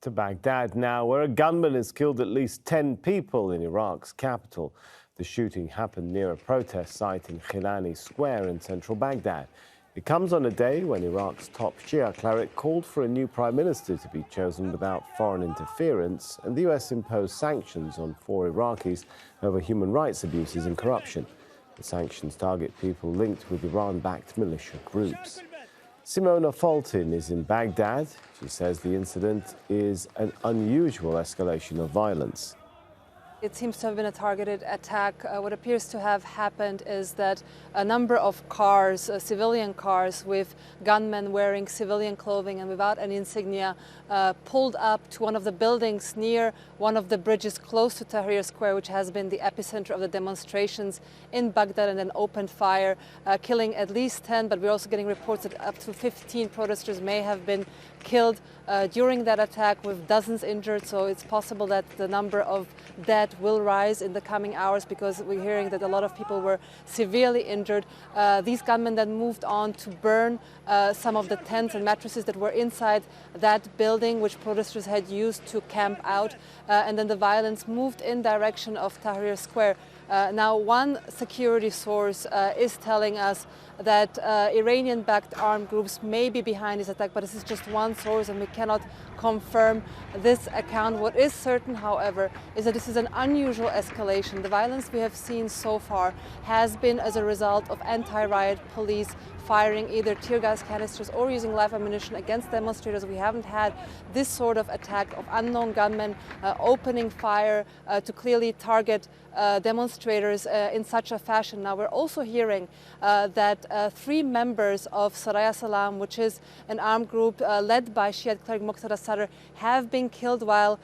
to Baghdad now, where a gunman has killed at least 10 people in Iraq's capital. The shooting happened near a protest site in Khilani Square in central Baghdad. It comes on a day when Iraq's top Shia cleric called for a new prime minister to be chosen without foreign interference, and the US imposed sanctions on 4 Iraqis over human rights abuses and corruption. The sanctions target people linked with Iran-backed militia groups. Simona Fulton is in Baghdad. She says the incident is an unusual escalation of violence. It seems to have been a targeted attack. What appears to have happened is that a number of cars, civilian cars with gunmen wearing civilian clothing and without any insignia, pulled up to one of the buildings near one of the bridges close to Tahrir Square, which has been the epicenter of the demonstrations in Baghdad, and then opened fire, killing at least 10, but we're also getting reports that up to 15 protesters may have been killed during that attack, with dozens injured. So it's possible that the number of dead will rise in the coming hours, because we're hearing that a lot of people were severely injured. These gunmen then moved on to burn some of the tents and mattresses that were inside that building, which protesters had used to camp out. And then the violence moved in direction of Tahrir Square. Now, one security source is telling us that Iranian-backed armed groups may be behind this attack, but this is just one source and we cannot confirm this account. What is certain, however, is that this is an unusual escalation. The violence we have seen so far has been as a result of anti-riot police firing either tear gas canisters or using live ammunition against demonstrators. We haven't had this sort of attack of unknown gunmen opening fire to clearly target demonstrators in such a fashion. Now, we're also hearing that 3 members of Saraya Salam, which is an armed group led by Shiite cleric Muqtada Sadr, have been killed while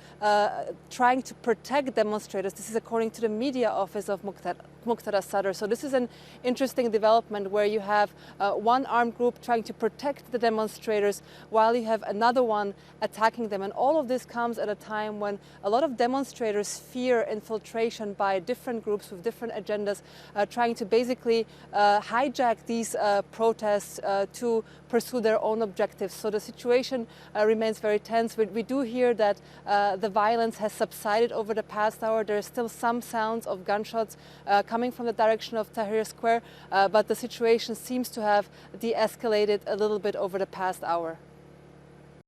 trying to protect demonstrators. This is according to the media office of Muqtada Sadr. So this is an interesting development, where you have one armed group trying to protect the demonstrators while you have another one attacking them. And all of this comes at a time when a lot of demonstrators fear infiltration by different groups with different agendas, trying to basically hijack these protests to pursue their own objectives. So the situation remains very tense. We do hear that the violence has subsided over the past hour. There are still some sounds of gunshots coming from the direction of Tahrir Square, but the situation seems to have de-escalated a little bit over the past hour.